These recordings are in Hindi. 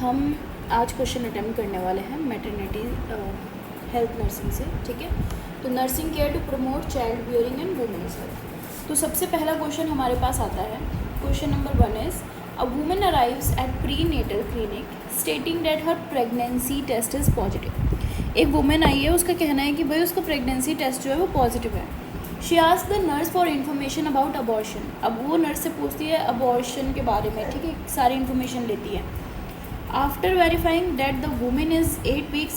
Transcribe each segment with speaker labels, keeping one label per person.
Speaker 1: हम आज क्वेश्चन अटेम्प्ट करने वाले हैं मैटरनिटी हेल्थ नर्सिंग से, ठीक है। तो nursing care to promote child bearing and women's health. तो सबसे पहला क्वेश्चन हमारे पास आता है। Question number 1 is a women arrives at prenatal clinic stating that her pregnancy test is positive. एक वुमेन आई है, उसका कहना है कि भाई उसका प्रेगनेंसी टेस्ट जो है वो पॉजिटिव है। She asked the nurse for information about abortion. अब वो नर्स से पूछती है अबॉर्शन के बारे में, ठीक है, सारी इन्फॉर्मेशन लेती है। After verifying that the woman is 8 weeks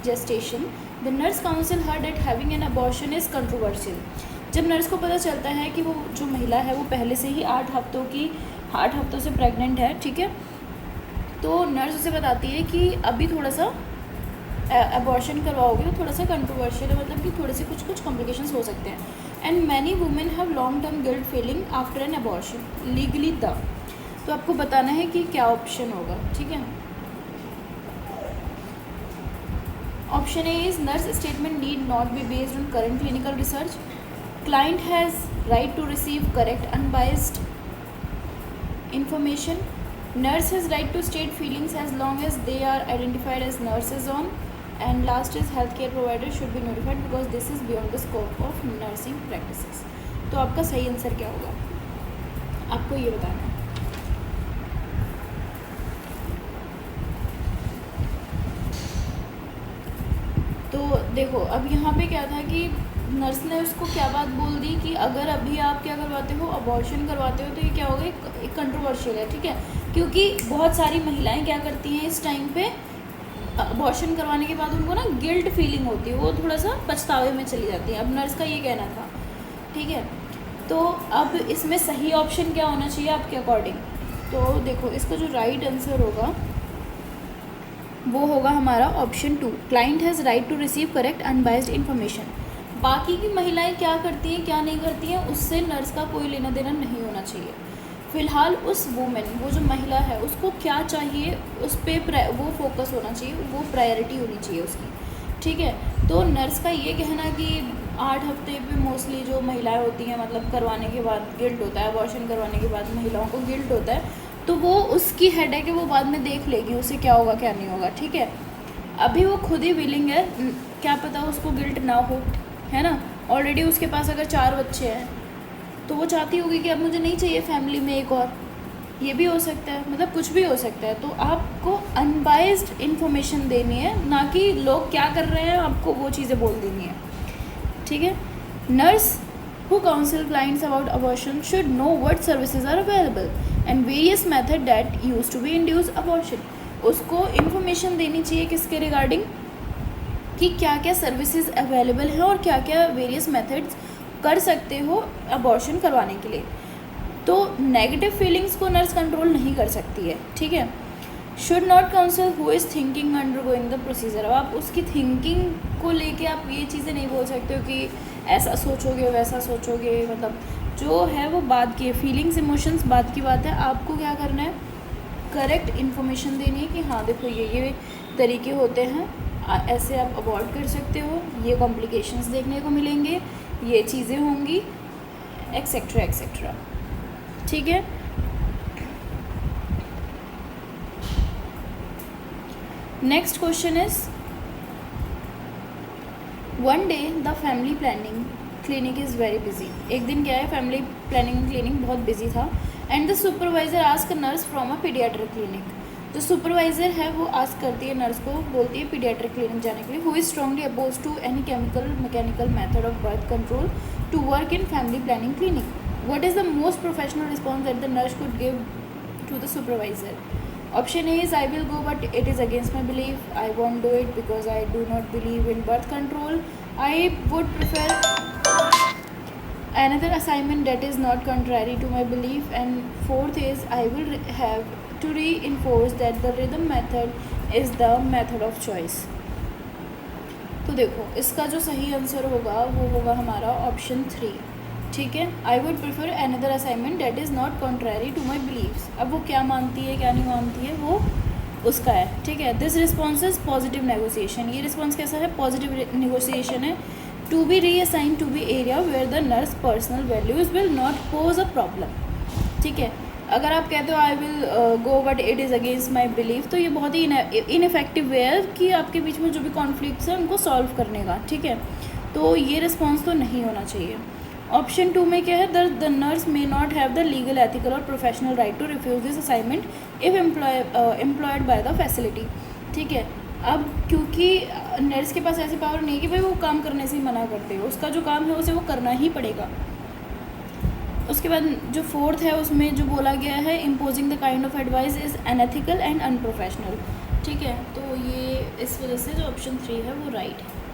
Speaker 1: gestation, the nurse counsel her that having an abortion is controversial. जब नर्स को पता चलता है कि वो जो महिला है वो पहले से ही 8 हफ्तों से प्रेग्नेंट है, ठीक है, तो नर्स उसे बताती है कि अभी थोड़ा सा अबॉर्शन करवाओगे तो थोड़ा सा कंट्रोवर्शियल है, मतलब कि थोड़े से कुछ कॉम्प्लिकेशंस हो सकते हैं। And many women have long term guilt feeling after N abortion legally the. तो आपको बताना है कि क्या ऑप्शन होगा, ठीक है। Option A is nurse statement need not be based on current clinical research. Client has right to receive correct unbiased information. Nurse has right to state feelings as long as they are identified as nurses on. And last is health care provider should be notified because this is beyond the scope of nursing practices. तो आपका सही आंसर क्या होगा, आपको ये बताना है। तो देखो, अब यहाँ पे क्या था कि नर्स ने उसको क्या बात बोल दी कि अगर अभी आप क्या करवाते हो, अबॉर्शन करवाते हो, तो ये क्या होगा, एक कंट्रोवर्शियल है, ठीक है, क्योंकि बहुत सारी महिलाएं क्या करती हैं इस टाइम पे, अबॉर्शन करवाने के बाद उनको ना गिल्ट फीलिंग होती है, वो थोड़ा सा पछतावे में चली जाती है। अब नर्स का ये कहना था, ठीक है। तो अब इसमें सही ऑप्शन क्या होना चाहिए आपके अकॉर्डिंग? तो देखो, इसका जो राइट आंसर होगा वो होगा हमारा option 2, client has right to receive correct unbiased information. बाकी की महिलाएं क्या करती हैं क्या नहीं करती हैं उससे नर्स का कोई लेना देना नहीं होना चाहिए। फ़िलहाल उस वुमेन, वो जो महिला है, उसको क्या चाहिए उस पर वो फोकस होना चाहिए, वो प्रायोरिटी होनी चाहिए उसकी, ठीक है। तो नर्स का ये कहना कि 8 हफ्ते पे मोस्टली जो महिलाएं होती हैं, मतलब करवाने के बाद गिल्ट होता है, अबॉर्शन करवाने के बाद महिलाओं को गिल्ट होता है, तो वो उसकी हेड है कि वो बाद में देख लेगी उसे क्या होगा क्या नहीं होगा, ठीक है। अभी वो खुद ही विलिंग है, क्या पता उसको गिल्ट ना हो, है ना। ऑलरेडी उसके पास अगर 4 बच्चे हैं तो वो चाहती होगी कि अब मुझे नहीं चाहिए फैमिली में एक और, ये भी हो सकता है, मतलब कुछ भी हो सकता है। तो आपको अनबाइस्ड इन्फॉर्मेशन देनी है, ना कि लोग क्या कर रहे हैं आपको वो चीज़ें बोल देनी है, ठीक है। Nurse who counsel clients about abortion should know what services are available and various method that used to be induce abortion. उसको इन्फॉर्मेशन देनी चाहिए किसके रिगार्डिंग, कि क्या क्या सर्विसेज अवेलेबल हैं और क्या क्या वेरियस मेथड्स कर सकते हो अबॉर्शन करवाने के लिए। तो नेगेटिव फीलिंग्स को नर्स कंट्रोल नहीं कर सकती है, ठीक है। Should not council who is thinking under going the procedure. अब आप उसकी थिंकिंग को लेके आप ये चीज़ें नहीं बोल सकते हो कि ऐसा सोचोगे वैसा सोचोगे, मतलब जो है वो बात की है, फीलिंग्स इमोशंस बात की बात है। आपको क्या करना है, करेक्ट इन्फॉर्मेशन देनी है कि हाँ देखो ये तरीके होते हैं, ऐसे आप अवॉइड कर सकते हो, ये कॉम्प्लिकेशंस देखने को मिलेंगे, ये चीज़ें होंगी, एक्सेट्रा एक्सेट्रा, ठीक है। Next question is one day the family planning clinic is very busy. एक दिन क्या है, फैमिली प्लानिंग क्लिनिक बहुत बिजी था। And the supervisor ask nurse from a paediatric clinic. जो सुपरवाइज़र है वो आस्क करती है नर्स को, बोलती है पीडियाट्रिक क्लिनिक जाने के लिए। Who is strongly oppose to any chemical mechanical method of birth control to work in family planning clinic. What is the most professional response that the nurse could give to the supervisor? Option A is I will go but it is against my belief. I won't do it because I do not believe in birth control. I would prefer another assignment that is not contrary to my belief. And fourth is I will have to reinforce that the rhythm method is the method of choice. तो देखो, इसका जो सही आंसर होगा वो होगा हमारा ऑप्शन 3, ठीक है। I would prefer another assignment that is not contrary to my beliefs. अब वो क्या मानती है क्या नहीं मानती है वो उसका है, ठीक है। This response is positive negotiation. ये रिस्पॉन्स कैसा है, पॉजिटिव नेगोशिएशन है। To be reassign to be area where the nurse personal values will not pose a problem, ठीक है। अगर आप कहते हो I will go but it is against my belief, तो ये बहुत ही इनफेक्टिव वे है कि आपके बीच में जो भी कॉन्फ्लिक्ट्स हैं उनको सॉल्व करने का, ठीक है। तो ये रिस्पॉन्स तो नहीं होना चाहिए। ऑप्शन 2 में क्या है, the nurse may not have the legal, ethical और professional right to refuse this assignment if employed by the facility, ठीक है। अब क्योंकि नर्स के पास ऐसी पावर नहीं है कि भाई वो काम करने से ही मना करते हो, उसका जो काम है उसे वो करना ही पड़ेगा। उसके बाद जो 4th है उसमें जो बोला गया है, imposing the kind of advice is unethical and unprofessional, ठीक है। तो ये इस वजह से जो ऑप्शन 3 है वो राइट है।